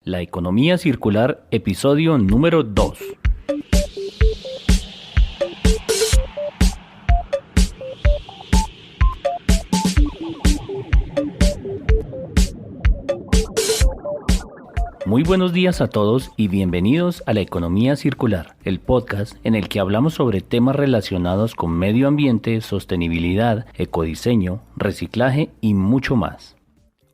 La economía circular, episodio número 2. Muy buenos días a todos y bienvenidos a La Economía Circular, el podcast en el que hablamos sobre temas relacionados con medio ambiente, sostenibilidad, ecodiseño, reciclaje y mucho más.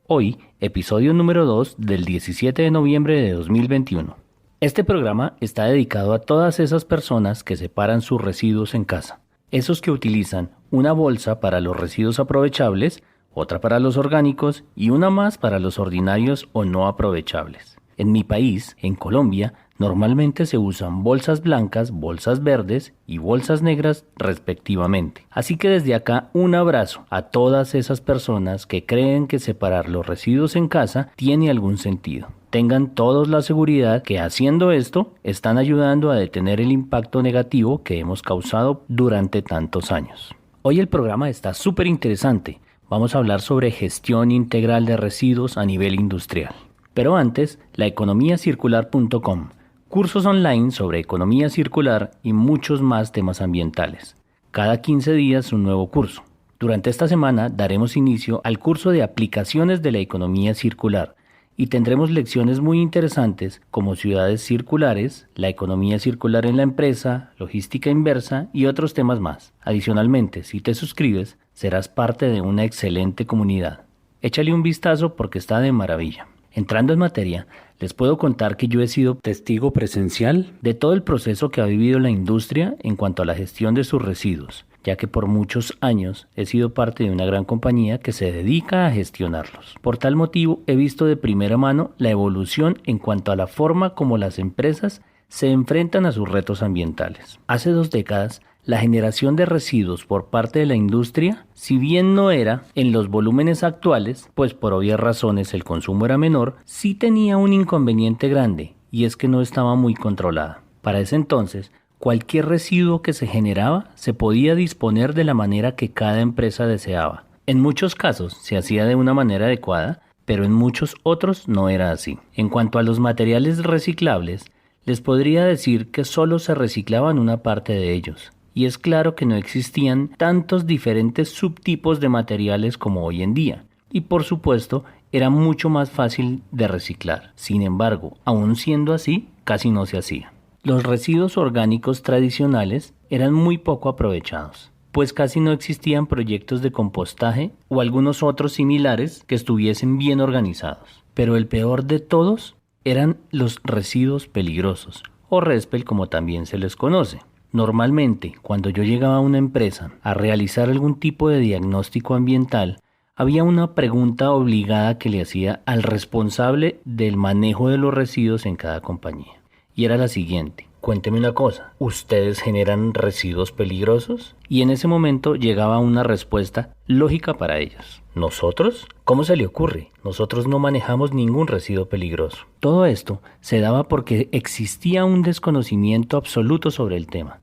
Hoy, episodio número 2 del 17 de noviembre de 2021. Este programa está dedicado a todas esas personas que separan sus residuos en casa. Esos que utilizan una bolsa para los residuos aprovechables, otra para los orgánicos y una más para los ordinarios o no aprovechables. En mi país, en Colombia, normalmente se usan bolsas blancas, bolsas verdes y bolsas negras respectivamente. Así que desde acá un abrazo a todas esas personas que creen que separar los residuos en casa tiene algún sentido. Tengan todos la seguridad que haciendo esto están ayudando a detener el impacto negativo que hemos causado durante tantos años. Hoy el programa está súper interesante. Vamos a hablar sobre gestión integral de residuos a nivel industrial. Pero antes, laeconomiacircular.com, cursos online sobre economía circular y muchos más temas ambientales. Cada 15 días un nuevo curso. Durante esta semana daremos inicio al curso de aplicaciones de la economía circular y tendremos lecciones muy interesantes como ciudades circulares, la economía circular en la empresa, logística inversa y otros temas más. Adicionalmente, si te suscribes, serás parte de una excelente comunidad. Échale un vistazo porque está de maravilla. Entrando en materia, les puedo contar que yo he sido testigo presencial de todo el proceso que ha vivido la industria en cuanto a la gestión de sus residuos, ya que por muchos años he sido parte de una gran compañía que se dedica a gestionarlos. Por tal motivo, he visto de primera mano la evolución en cuanto a la forma como las empresas se enfrentan a sus retos ambientales. Hace 2 décadas, la generación de residuos por parte de la industria, si bien no era en los volúmenes actuales, pues por obvias razones el consumo era menor, sí tenía un inconveniente grande, y es que no estaba muy controlada. Para ese entonces, cualquier residuo que se generaba se podía disponer de la manera que cada empresa deseaba. En muchos casos se hacía de una manera adecuada, pero en muchos otros no era así. En cuanto a los materiales reciclables, les podría decir que solo se reciclaban una parte de ellos. Y es claro que no existían tantos diferentes subtipos de materiales como hoy en día. Y por supuesto, era mucho más fácil de reciclar. Sin embargo, aun siendo así, casi no se hacía. Los residuos orgánicos tradicionales eran muy poco aprovechados, pues casi no existían proyectos de compostaje o algunos otros similares que estuviesen bien organizados. Pero el peor de todos eran los residuos peligrosos, o RESPEL como también se les conoce. Normalmente, cuando yo llegaba a una empresa a realizar algún tipo de diagnóstico ambiental, había una pregunta obligada que le hacía al responsable del manejo de los residuos en cada compañía. Y era la siguiente: cuénteme una cosa, ¿ustedes generan residuos peligrosos? Y en ese momento llegaba una respuesta lógica para ellos. ¿Nosotros? ¿Cómo se le ocurre? Nosotros no manejamos ningún residuo peligroso. Todo esto se daba porque existía un desconocimiento absoluto sobre el tema.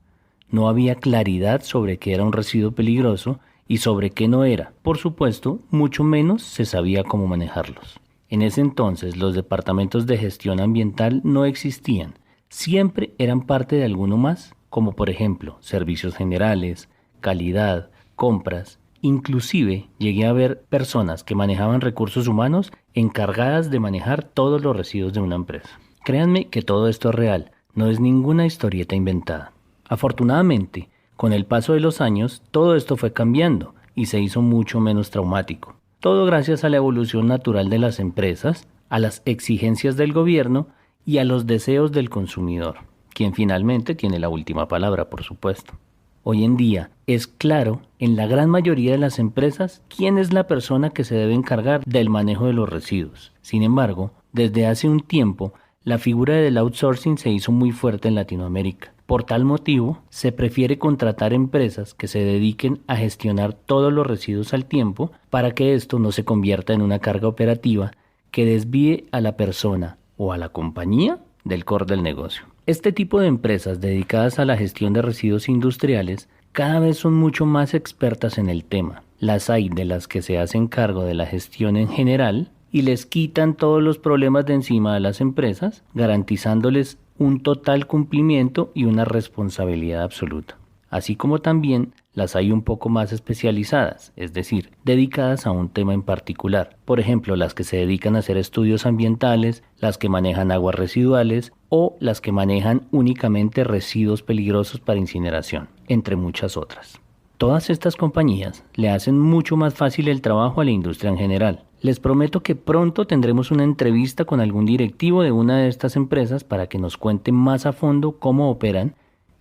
No había claridad sobre qué era un residuo peligroso y sobre qué no era. Por supuesto, mucho menos se sabía cómo manejarlos. En ese entonces, los departamentos de gestión ambiental no existían. Siempre eran parte de alguno más, como por ejemplo, servicios generales, calidad, compras. Inclusive llegué a ver personas que manejaban recursos humanos encargadas de manejar todos los residuos de una empresa. Créanme que todo esto es real, no es ninguna historieta inventada. Afortunadamente, con el paso de los años, todo esto fue cambiando y se hizo mucho menos traumático. Todo gracias a la evolución natural de las empresas, a las exigencias del gobierno y a los deseos del consumidor, quien finalmente tiene la última palabra, por supuesto. Hoy en día es claro en la gran mayoría de las empresas quién es la persona que se debe encargar del manejo de los residuos. Sin embargo, desde hace un tiempo, la figura del outsourcing se hizo muy fuerte en Latinoamérica. Por tal motivo, se prefiere contratar empresas que se dediquen a gestionar todos los residuos al tiempo para que esto no se convierta en una carga operativa que desvíe a la persona o a la compañía del core del negocio. Este tipo de empresas dedicadas a la gestión de residuos industriales cada vez son mucho más expertas en el tema. Las hay de las que se hacen cargo de la gestión en general y les quitan todos los problemas de encima de las empresas, garantizándoles un total cumplimiento y una responsabilidad absoluta. Así como también las hay un poco más especializadas, es decir, dedicadas a un tema en particular. Por ejemplo, las que se dedican a hacer estudios ambientales, las que manejan aguas residuales o las que manejan únicamente residuos peligrosos para incineración, entre muchas otras. Todas estas compañías le hacen mucho más fácil el trabajo a la industria en general. Les prometo que pronto tendremos una entrevista con algún directivo de una de estas empresas para que nos cuente más a fondo cómo operan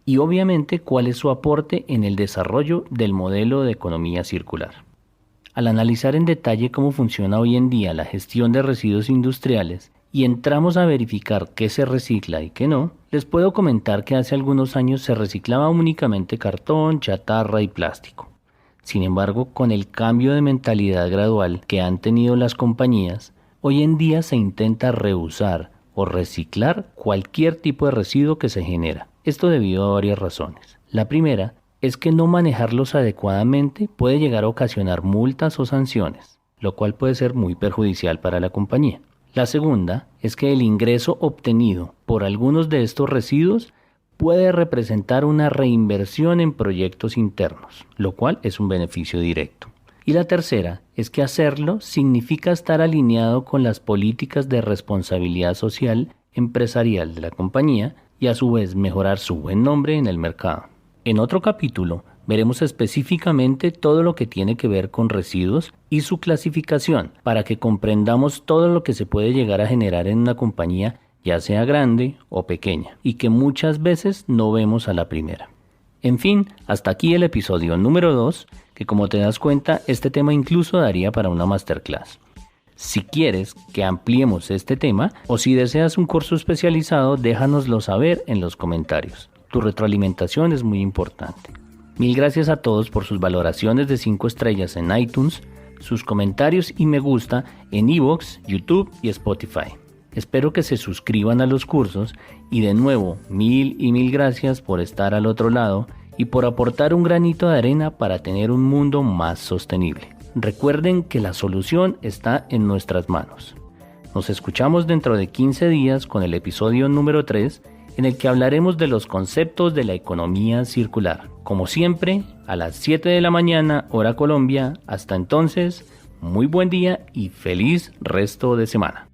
y obviamente cuál es su aporte en el desarrollo del modelo de economía circular. Al analizar en detalle cómo funciona hoy en día la gestión de residuos industriales y entramos a verificar qué se recicla y qué no, les puedo comentar que hace algunos años se reciclaba únicamente cartón, chatarra y plástico. Sin embargo, con el cambio de mentalidad gradual que han tenido las compañías, hoy en día se intenta reusar o reciclar cualquier tipo de residuo que se genera. Esto debido a varias razones. La primera es que no manejarlos adecuadamente puede llegar a ocasionar multas o sanciones, lo cual puede ser muy perjudicial para la compañía. La segunda es que el ingreso obtenido por algunos de estos residuos puede representar una reinversión en proyectos internos, lo cual es un beneficio directo. Y la tercera es que hacerlo significa estar alineado con las políticas de responsabilidad social empresarial de la compañía y a su vez mejorar su buen nombre en el mercado. En otro capítulo veremos específicamente todo lo que tiene que ver con residuos y su clasificación para que comprendamos todo lo que se puede llegar a generar en una compañía, ya sea grande o pequeña, y que muchas veces no vemos a la primera. En fin, hasta aquí el episodio número 2, que como te das cuenta, este tema incluso daría para una masterclass. Si quieres que ampliemos este tema o si deseas un curso especializado, déjanoslo saber en los comentarios. Tu retroalimentación es muy importante. Mil gracias a todos por sus valoraciones de 5 estrellas en iTunes, sus comentarios y me gusta en iVoox, YouTube y Spotify. Espero que se suscriban a los cursos y de nuevo mil gracias por estar al otro lado y por aportar un granito de arena para tener un mundo más sostenible. Recuerden que la solución está en nuestras manos. Nos escuchamos dentro de 15 días con el episodio número 3 en el que hablaremos de los conceptos de la economía circular. Como siempre, a las 7 de la mañana, hora Colombia. Hasta entonces, muy buen día y feliz resto de semana.